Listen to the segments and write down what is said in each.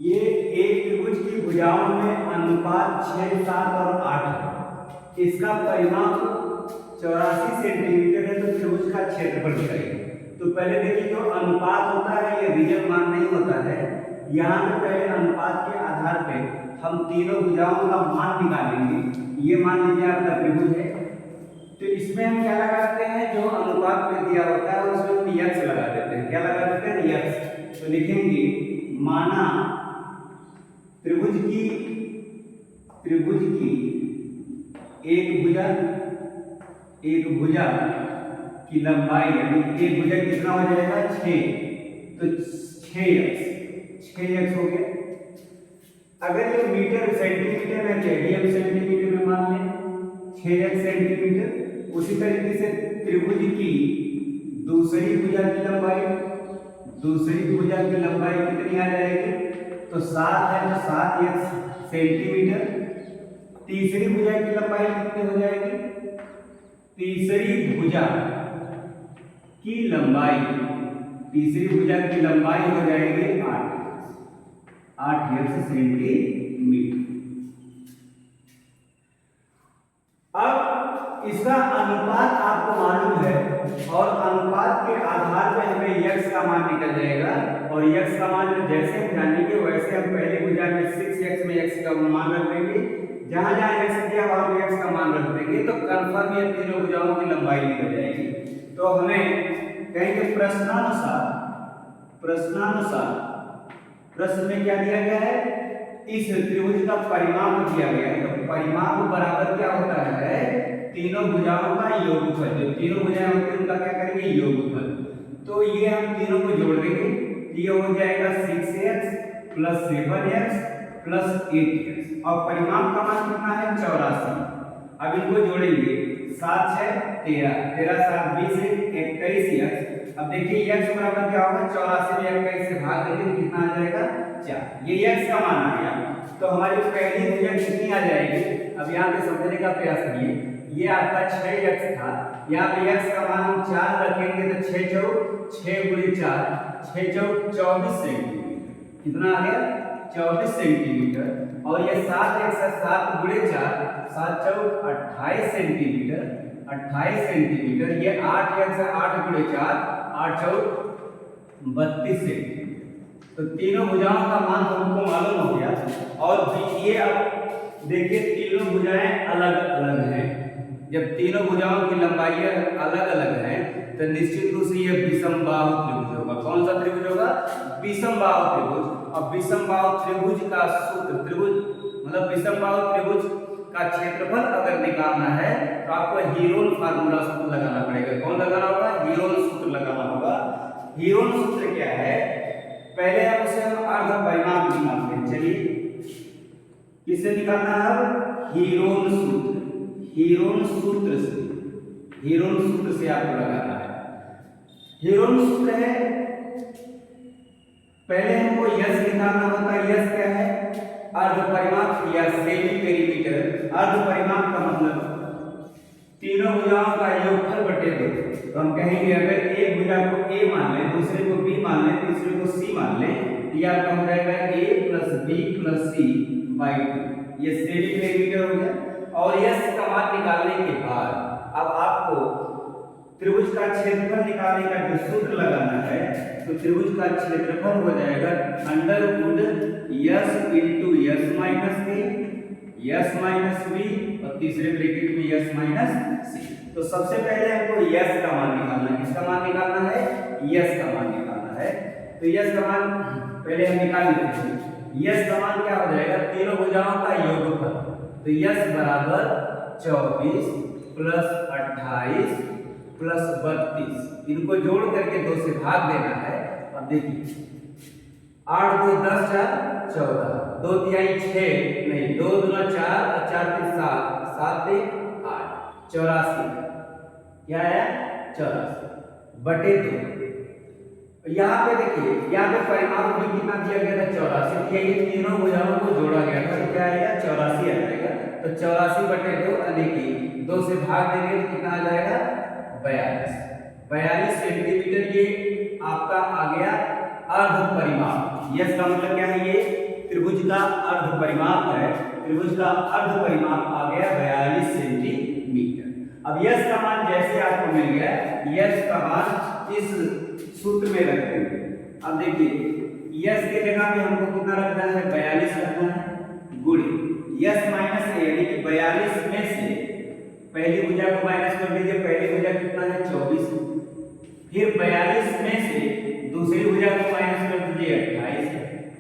ये एक त्रिभुज की भुजाओं में अनुपात 6, 7 और 8 है। इसका परिमाप 84 सेंटीमीटर है। तो त्रिभुज का क्षेत्रफल निकालिए। तो पहले देखिए, जो अनुपात होता है ये रियल मान नहीं होता है। यहाँ पे पहले अनुपात के आधार पे हम तीनों भुजाओं का मान निकालेंगे। ये मान लीजिए आपका त्रिभुज है, तो इसमें हम क्या लगाते हैं, जो अनुपात में दिया होता है उसमें हम यक्स लगा देते हैं। क्या लगा देते हैं? यक्स। तो लिखेंगे माना त्रिभुज की एक भुजा की लंबाई, यानी एक भुजा कितना हो जाएगा? 6। तो 6x हो गया। अगर ये मीटर सेंटीमीटर में, रेडियन सेंटीमीटर में मान लें 6x सेंटीमीटर। उसी तरीके से त्रिभुज की दूसरी भुजा की लंबाई कितनी आ जाएगी? तो 7 है, तो 7x सेंटीमीटर। तीसरी भुजा की लंबाई कितनी हो जाएगी? तीसरी भुजा की लंबाई हो जाएगी 8x सेंटीमीटर। अब इसका अनुपात आपको मालूम है, और अनुपात के आधार पर हमें यक्स का मान निकल जाएगा। और यक्स का मान जैसे हम जानेंगे वैसे हम पहली भुजा में 6x में यक्स का मान रख देंगे। जहां जहां यक्स दिया वहां पर यक्स का मान रख देंगे, तो कंफर्म ये तीनों भुजाओं की लंबाई निकल जाएगी। तो हमें कहेंगे प्रश्न में क्या दिया गया है? इस त्रिभुज का परिमाप दिया गया है। तो परिमाप बराबर क्या होता है? तीनों भुजाओं का योगफल। जो तीनों भुजाएं होती हैं उनका क्या करेंगे? योगफल। तो ये हम तीनों को जोड़ देंगे, ये हो जाएगा 6x plus 7x plus 8x। और परिमाप का मान कितना है? 84। अब इनको जोड़ेंगे, 7 6 13, 13 7 20 21x। अब देखिए x बराबर क्या होगा? 84 में 21 से भाग देंगे तो कितना आ जाएगा? 4। ये x का मान आ गया। तो हमारी पहली भुजा कितनी आ जाएगी? अब यहाँ पे समझने का प्रयास करिए। ये आपका 6x था, यहाँ पे x का मान हम 4 रखेंगे तो 6 चौक 6 गुणे 4, 6 चौक 24 सेंटीमीटर। कितना आ गया? 24 सेंटीमीटर। और ये 7x है, 7 गुणे 4, 7 चौक 28 सेंटीमीटर, 28 सेंटीमीटर। ये 8x है, 8 गुणे 4, 8 चौक 32 सेंटीमीटर। तो तीनों भुजाओं का मान हमको मालूम हो गया। और ये अब देखिए तीनों भुजाएं अलग अलग हैं। जब तीनों भुजाओं की लंबाई अलग अलग है तो निश्चित रूप से ये विषमबाहु त्रिभुज होगा। कौन सा त्रिभुज होगा? विषमबाहु त्रिभुज। और विषमबाहु त्रिभुज का सूत्र, विषमबाहु त्रिभुज का क्षेत्रफल अगर निकालना है तो आपको हीरोन फार्मूला सूत्र लगाना पड़ेगा। कौन लगाना होगा? हीरोन सूत्र लगाना होगा। हीरोन सूत्र क्या है? पहले हम उसे अर्ध परिमाप निकालते हैं। चलिए, किससे निकालना है? हीरोन सूत्र से आपको लगाना है। हीरोन सूत्र है, पहले हमको यस निकालना होता है। यस क्या है? अर्ध परिमाप या सेमी पेरीमीटर। अर्ध परिमाप का मतलब तीनों भुजाओं का योगफल बटे 2। तो हम कहेंगे अगर एक भुजा को a मान लें, दूसरे को b मान लें, तीसरे को c मान लें, तो यह हो जाएगा a plus b plus c by 2। ये सेमी पेरीमीटर हो गया। और यस का मान निकालने के बाद अब आपको त्रिभुज का क्षेत्रफल निकालने का जो सूत्र लगाना है, तो त्रिभुज का क्षेत्रफल हो जाएगा under root S into S minus A, S minus B, और तीसरे ब्रैकेट में यस माइनस सी। तो सबसे पहले हमको यस का मान निकालना है। किसका मान निकालना है? यस का मान निकालना है। तो यस का मान पहले हम निकाल लेते हैं। यस का मान क्या हो जाएगा? तीनों भुजाओं का योगफल। तो यस बराबर 24 प्लस 28 प्लस 32। इनको जोड़ करके 2 से भाग देना है। अब देखिए 8 2 10 4 14, 2 तिहाई 6 नहीं, 2 दूना 4 और 4 3 7, 7 3 8, 84। क्या है? 84 बटे 2। यहाँ पे देखिए, यहाँ पे परिमाप भी कितना दिया गया था? 84। ये तीनों भुजाओं को जोड़ा गया था तो क्या आएगा? 84 आ जाएगा। तो 84 बटे 2 यानी कि 2 से भाग देंगे तो कितना आ जाएगा? 42 सेंटीमीटर। ये आपका आ गया अर्ध परिमाप। यस का मतलब क्या है? ये त्रिभुज का अर्ध परिमाप है। त्रिभुज का अर्ध परिमाप आ गया 42 सेंटीमीटर। अब यस का मान जैसे आपको मिल गया, यस का मान इस सूत्र में रख देंगे। अब देखिए यस के जगह पे हमको कितना रखना है? 42 रखना है, गुणे यस माइनस ए, यानी कि 42 में से पहली भुजा को माइनस कर दीजिए। पहली भुजा कितना है? 24। फिर 42 में से दूसरी भुजा को माइनस कर दीजिए, 28।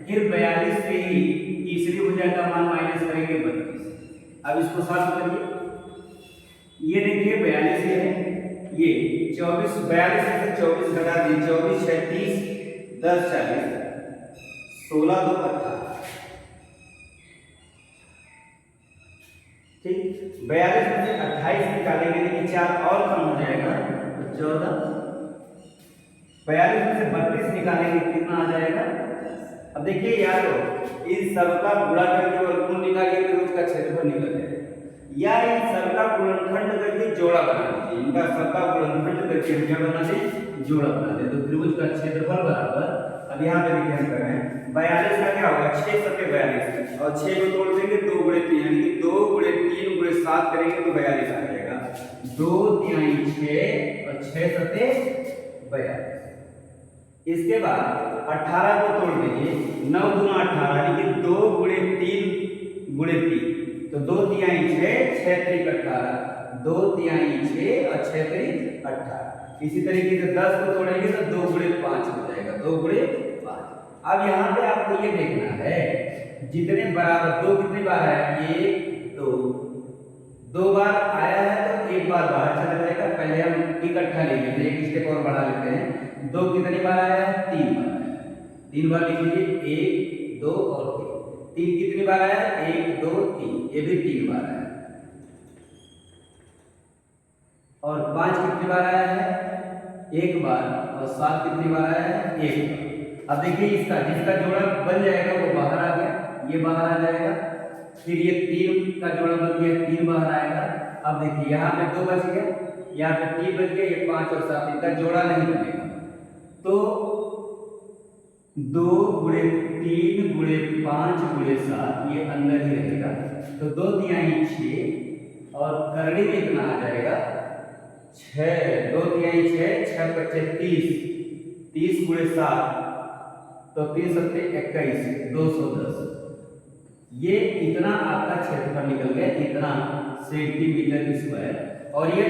फिर 42 से ही तीसरी भुजा का मान माइनस करेंगे, 32। अब इसको साफ करिए। ये देखिए 42 है, ये 24, 42 में से 24 घटा दीजिए। 24 है 30, 10 40, 16 2 18। ठीक, 42 में से 28 निकालेंगे, लेकिन 4 और कम हो जाएगा तो 14। 42 में से 32 निकालेंगे, कितना आ जाएगा? अब देखिए यार, इन सबका गुणा करके वर्गमूल निकालिए तो उसका क्षेत्रफल निकल जाएगा। या इन सबका गुणनखंड करके जोड़ा बना दीजिए। इनका सबका गुणनखंड करके क्या बना दे? जोड़ा बना दे। तो त्रिभुज का क्षेत्रफल बराबर, अब यहाँ पे देखिए हम कर रहे हैं 42 का क्या होगा? 6 सत्ते 42, और 6 को तोड़ देंगे 2 गुणे 3, यानी कि 2 गुणे 3 गुणे 7 करेंगे तो 42 आ जाएगा। 2 तिहाई 6 और 6 सत्ते 42। इसके बाद 18 को तोड़ दीजिए। 9 दूना 18, यानी कि 2 गुणे 3 गुणे 3, तो 2 तिहाई 6, 6 त्रिक 18, 2 तिहाई 6 और 6 त्रिक 18। इसी तरीके से 10 को तोड़ेंगे तो 2 गुणे 5 हो जाएगा, 2 गुणे 5। अब यहाँ पे आपको ये देखना है जितने बराबर 2 कितनी बार आया? 1 2, 2 बार आया है तो 1 बार बाहर चला जाएगा। पहले हम इकट्ठा ले लेते हैं, एक स्टेप और बढ़ा लेते हैं। 2 कितनी बार आया है? 3 बार आया है। 3 बार लिख लीजिए, 1 2 और 3। 3 कितनी बार आया है? 1 2 3, ये भी 3 बार आया है। और 5 कितनी बार आया है? 1 बार। और 7 कितनी बार आया है? 1 बार। अब देखिए इसका जिसका जोड़ा बन जाएगा वो बाहर आ गया, ये बाहर आ जाएगा। फिर ये 3 का जोड़ा बन गया, 3 बाहर आएगा। अब देखिए यहाँ पे 2 बच गया, यहाँ पे 3 बच गया, ये 5 और 7, इनका जोड़ा नहीं बनेगा। तो 2 गुणे 3 गुणे 5 गुणे 7 ये अंदर ही रहेगा। तो 2 तिहाई 6 और करड़ी में इतना आ जाएगा 6। 2 तिहाई 6, 6 25 30, 30 गुणे 7 तो 3 सत्ते 21, 210। ये इतना आपका क्षेत्रफल निकल गया, इतना सेंटीमीटर स्क्वायर। और ये